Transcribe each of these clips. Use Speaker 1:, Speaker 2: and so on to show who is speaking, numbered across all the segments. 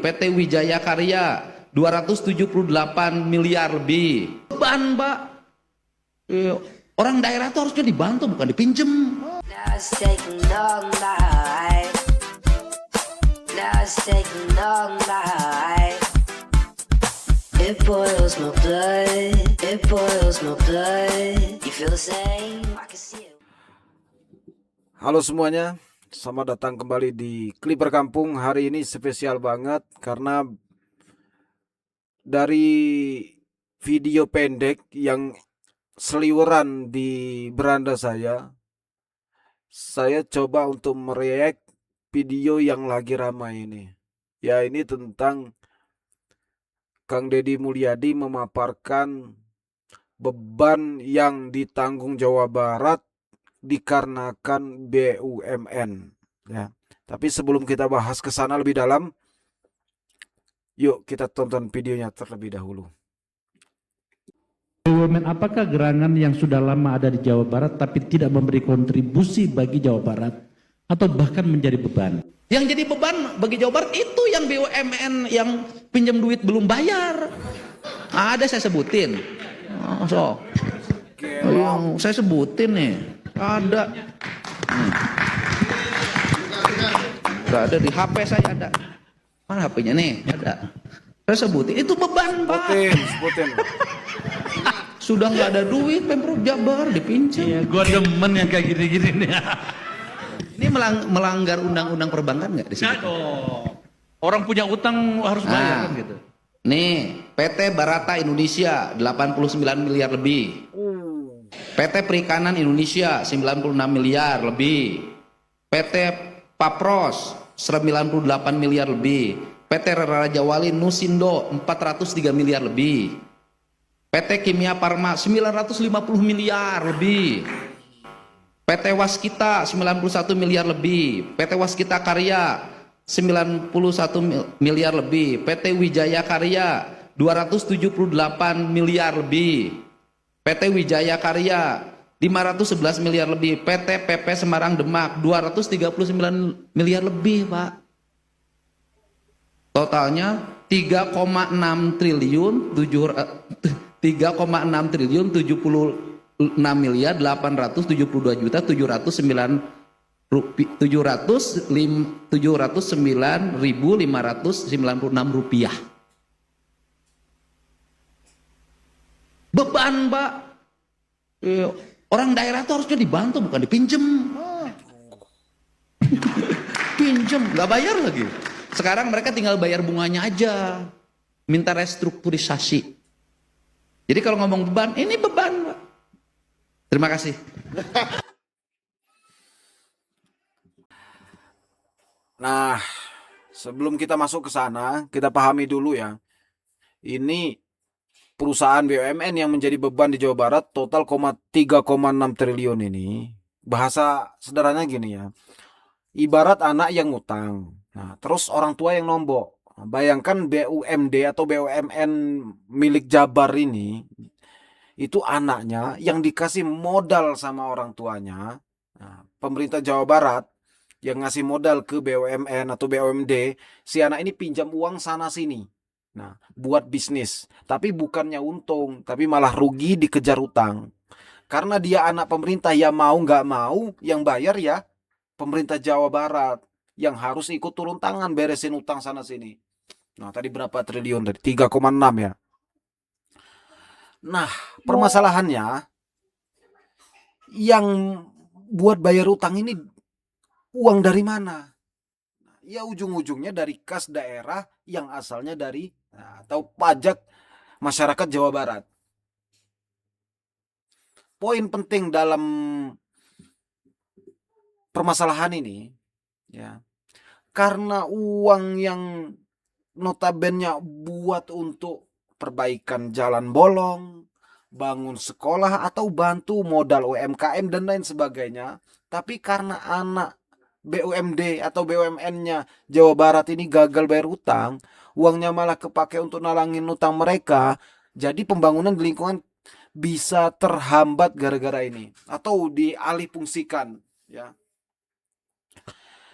Speaker 1: PT Wijaya Karya 278 miliar lebih. Beban, Pak. Orang daerah itu harusnya dibantu, bukan dipinjem.
Speaker 2: Now it's taking all night. Now it's taking all night. It boils my blood. It boils my blood. You feel the same? I can see it.
Speaker 3: Halo semuanya, selamat datang kembali di Kliper Kampung. Hari ini spesial banget karena dari video pendek yang seliweran di beranda saya coba untuk mereact video yang lagi ramai ini. Ya, ini tentang Kang Deddy Mulyadi memaparkan beban yang ditanggung Jawa Barat dikarenakan BUMN, ya. Tapi sebelum kita bahas ke sana lebih dalam, yuk kita tonton videonya terlebih dahulu.
Speaker 4: BUMN apakah gerangan yang sudah lama ada di Jawa Barat tapi tidak memberi kontribusi bagi Jawa Barat atau bahkan menjadi beban?
Speaker 1: Yang jadi beban bagi Jawa Barat itu yang BUMN yang pinjam duit belum bayar. Ada saya sebutin. Yang saya sebutin nih. Ada. Ada di HP saya ada. Mana HP-nya nih? Ada. Saya sebutin. Itu beban, Pak.
Speaker 3: Sebutin.
Speaker 1: Sudah nggak ada duit Pemprov Jabar dipinjam.
Speaker 4: Iya, gua demen yang kayak gini-gini nih.
Speaker 1: Ini melanggar undang-undang perbankan nggak di sini?
Speaker 4: Orang punya utang harus bayar kan gitu.
Speaker 1: Nih, PT Barata Indonesia 89 miliar lebih. PT Perikanan Indonesia 96 miliar lebih. PT Papros 98 miliar lebih. PT Raja Wali Nusindo 403 miliar lebih. PT Kimia Farma 950 miliar lebih. PT Waskita 91 miliar lebih. PT Waskita Karya 91 miliar lebih. PT Wijaya Karya 278 miliar lebih. PT Wijaya Karya 511 miliar lebih. PT PP Semarang Demak 239 miliar lebih, Pak. Totalnya 3,6 triliun 76 miliar 872 juta 709.596 rupiah. Beban, Pak. Orang daerah itu harusnya dibantu, bukan dipinjem. Pinjem, nggak bayar lagi. Sekarang mereka tinggal bayar bunganya aja. Minta restrukturisasi. Jadi kalau ngomong beban, ini beban, Pak. Terima kasih.
Speaker 3: Nah, sebelum kita masuk ke sana, kita pahami dulu ya. Ini perusahaan BUMN yang menjadi beban di Jawa Barat total 3,6 triliun ini. Bahasa sederhananya gini ya. Ibarat anak yang ngutang. Nah, terus orang tua yang nombok. Bayangkan BUMD atau BUMN milik Jabar ini, itu anaknya yang dikasih modal sama orang tuanya. Nah, pemerintah Jawa Barat yang ngasih modal ke BUMN atau BUMD, si anak ini pinjam uang sana sini. Nah, buat bisnis. Tapi bukannya untung, tapi malah rugi dikejar utang. Karena dia anak pemerintah, ya mau nggak mau, yang bayar ya pemerintah Jawa Barat. Yang harus ikut turun tangan beresin utang sana sini. Nah, tadi berapa triliun tadi? 3,6 ya. Nah, permasalahannya yang buat bayar utang ini uang dari mana? Ya ujung-ujungnya dari kas daerah yang asalnya dari atau pajak masyarakat Jawa Barat. Poin penting dalam permasalahan ini ya, karena uang yang notabene buat untuk perbaikan jalan bolong, bangun sekolah atau bantu modal UMKM dan lain sebagainya, tapi karena anak BUMD atau BUMN-nya Jawa Barat ini gagal bayar utang, uangnya malah kepake untuk nalangin utang mereka, jadi pembangunan di lingkungan bisa terhambat gara-gara ini atau dialihfungsikan ya.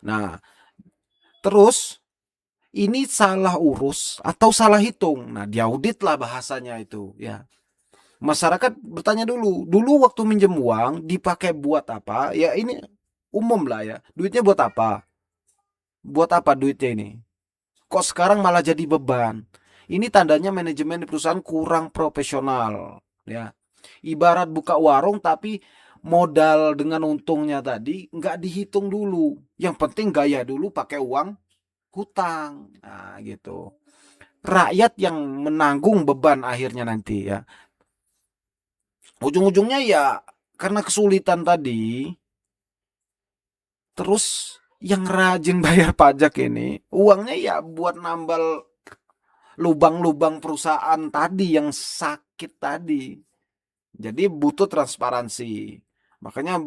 Speaker 3: Nah, terus ini salah urus atau salah hitung. Nah, diaudit lah bahasanya itu ya. Masyarakat bertanya dulu waktu minjem uang dipakai buat apa? Ya ini umum lah ya. Duitnya buat apa? Buat apa duitnya ini? Kok sekarang malah jadi beban? Ini tandanya manajemen di perusahaan kurang profesional ya. Ibarat buka warung tapi modal dengan untungnya tadi nggak dihitung dulu. Yang penting gaya dulu pakai uang hutang. Nah, gitu. Rakyat yang menanggung beban akhirnya nanti ya. Ujung-ujungnya ya karena kesulitan tadi, terus yang rajin bayar pajak ini uangnya ya buat nambal lubang-lubang perusahaan tadi yang sakit tadi. Jadi butuh transparansi. Makanya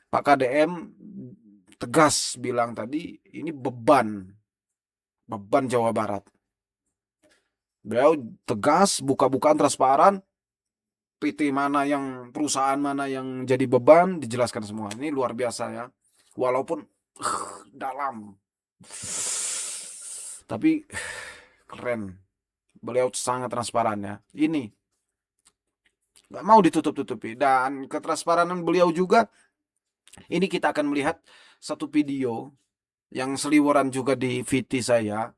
Speaker 3: Pak KDM tegas bilang tadi ini beban Jawa Barat. Beliau tegas, buka-bukaan transparan, PT mana yang, perusahaan mana yang jadi beban, dijelaskan semua. Ini luar biasa ya. Walaupun dalam, tapi keren. Beliau sangat transparan ya. Ini nggak mau ditutup-tutupi. Dan ketransparanan beliau juga, ini kita akan melihat satu video yang seliweran juga di VT saya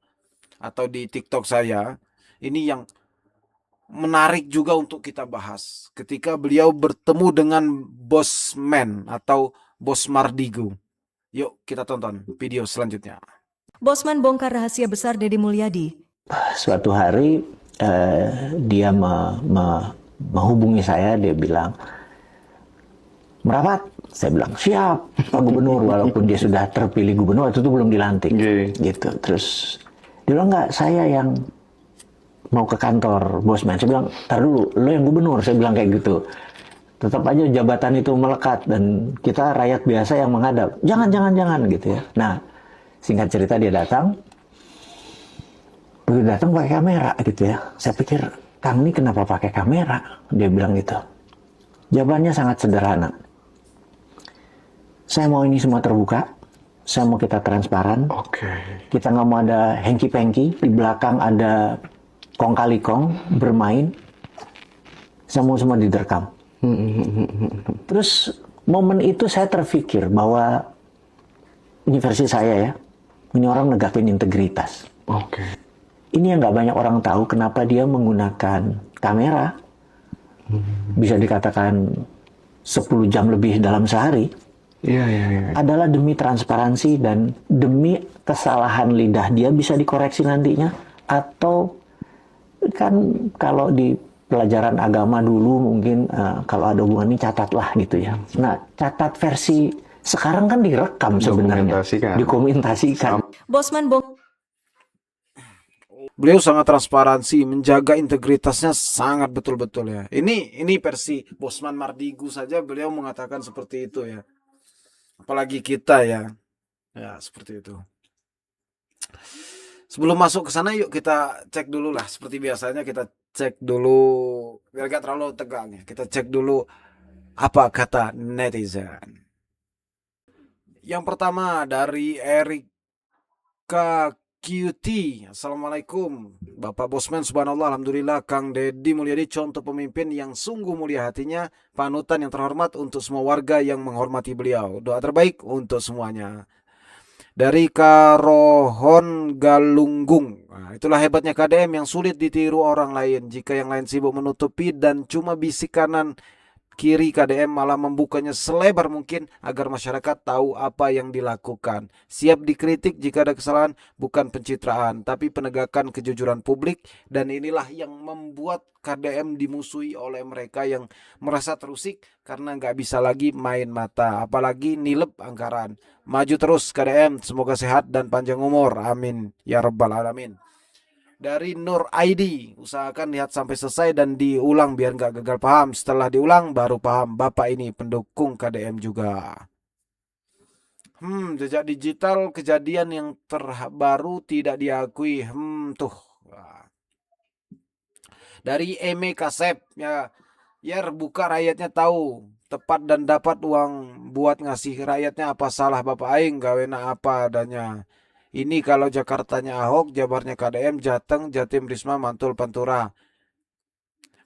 Speaker 3: atau di TikTok saya. Ini yang menarik juga untuk kita bahas ketika beliau bertemu dengan Bosman atau Bos Mardigu. Yuk kita tonton video selanjutnya.
Speaker 5: Bosman bongkar rahasia besar Deddy Mulyadi.
Speaker 6: Suatu hari dia menghubungi saya, dia bilang, "Merapat?" Saya bilang, "Siap, Pak Gubernur," walaupun dia sudah terpilih gubernur, waktu itu belum dilantik. Gitu. Terus dia bilang, "Enggak, saya yang mau ke kantor Bosman." Saya bilang, "Tar dulu, lo yang gubernur," saya bilang kayak gitu. Tetap aja jabatan itu melekat dan kita rakyat biasa yang menghadap. Jangan gitu ya. Nah, singkat cerita dia datang. Begitu datang pakai kamera gitu ya. Saya pikir, "Kang ini kenapa pakai kamera?" Dia bilang gitu. Jawabannya sangat sederhana. "Saya mau ini semua terbuka. Saya mau kita transparan. Kita nggak mau ada hengki-pengki. Di belakang ada kong kali kong bermain. Saya mau semua direkam." Terus momen itu saya terpikir bahwa ini versi saya ya, ini orang negakin integritas. Ini yang nggak banyak orang tahu kenapa dia menggunakan kamera. Bisa dikatakan 10 jam lebih dalam sehari. Adalah demi transparansi dan demi kesalahan lidah dia bisa dikoreksi nantinya. Atau kan kalau di pelajaran agama dulu mungkin kalau ada hubungan ini catatlah gitu ya. Nah, catat versi sekarang kan direkam sebenarnya, dikomunikasikan.
Speaker 5: Bosman
Speaker 3: Beliau sangat transparansi, menjaga integritasnya sangat betul-betul ya. Ini versi Bosman Mardigu saja beliau mengatakan seperti itu ya. Apalagi kita ya. Ya, seperti itu. Sebelum masuk ke sana yuk kita cek dulu lah. Seperti biasanya kita cek dulu biar gak terlalu tegang ya. Kita cek dulu apa kata netizen. Yang pertama dari Erika QT. Assalamualaikum Bapak Bosman, subhanallah, alhamdulillah, Kang Deddy Mulyadi contoh pemimpin yang sungguh mulia hatinya, panutan yang terhormat untuk semua warga yang menghormati beliau. Doa terbaik untuk semuanya. Dari Karohon Galunggung. Nah, itulah hebatnya KDM yang sulit ditiru orang lain. Jika yang lain sibuk menutupi dan cuma bisik kanan kiri, KDM malah membukanya selebar mungkin agar masyarakat tahu apa yang dilakukan. Siap dikritik jika ada kesalahan, bukan pencitraan, tapi penegakan kejujuran publik. Dan inilah yang membuat KDM dimusuhi oleh mereka yang merasa terusik karena nggak bisa lagi main mata, apalagi nilep anggaran. Maju terus KDM, semoga sehat dan panjang umur, amin ya rabbal alamin. Dari Nur ID, usahakan lihat sampai selesai dan diulang biar nggak gagal paham. Setelah diulang baru paham. Bapak ini pendukung KDM juga. Jejak digital kejadian yang terbaru tidak diakui. Tuh. Dari Eme Kasep ya, buka rakyatnya tahu tepat dan dapat uang buat ngasih rakyatnya, apa salah Bapak Aing gawena apa adanya. Ini kalau Jakartanya Ahok, Jabarnya KDM, Jateng, Jatim, Risma, Mantul, Pantura.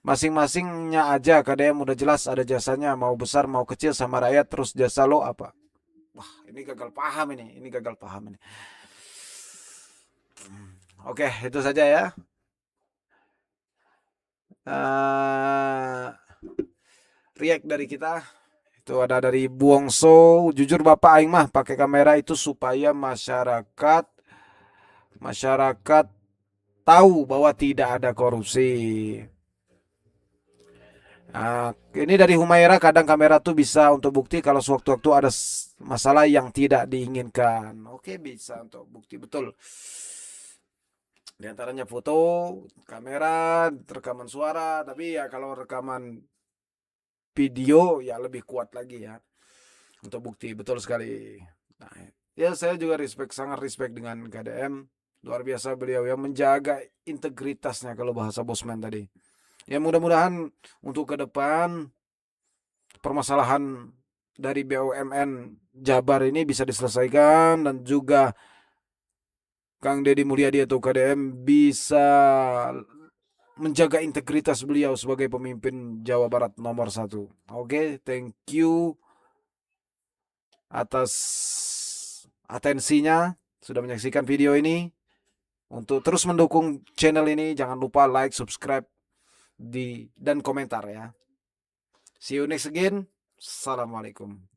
Speaker 3: Masing-masingnya aja, KDM udah jelas ada jasanya, mau besar mau kecil sama rakyat, terus jasa lo apa? Wah, ini gagal paham ini gagal paham ini. Oke, itu saja ya. React dari kita. Itu ada dari Buongso. Jujur Bapak aing mah pakai kamera itu supaya masyarakat tahu bahwa tidak ada korupsi. Ini dari Humaira, kadang kamera tuh bisa untuk bukti kalau sewaktu-waktu ada masalah yang tidak diinginkan. Oke, bisa untuk bukti, betul. Di antaranya foto, kamera, rekaman suara, tapi ya kalau rekaman video ya lebih kuat lagi ya untuk bukti, betul sekali. Nah, ya saya juga sangat respect dengan KDM. Luar biasa beliau yang menjaga integritasnya kalau bahasa Bosman tadi. Ya mudah-mudahan untuk ke depan permasalahan dari BUMN Jabar ini bisa diselesaikan dan juga Kang Deddy Mulyadi atau KDM bisa menjaga integritas beliau sebagai pemimpin Jawa Barat nomor 1. Oke, thank you atas atensinya sudah menyaksikan video ini. Untuk terus mendukung channel ini, jangan lupa like, subscribe, dan komentar ya. See you next again. Assalamualaikum.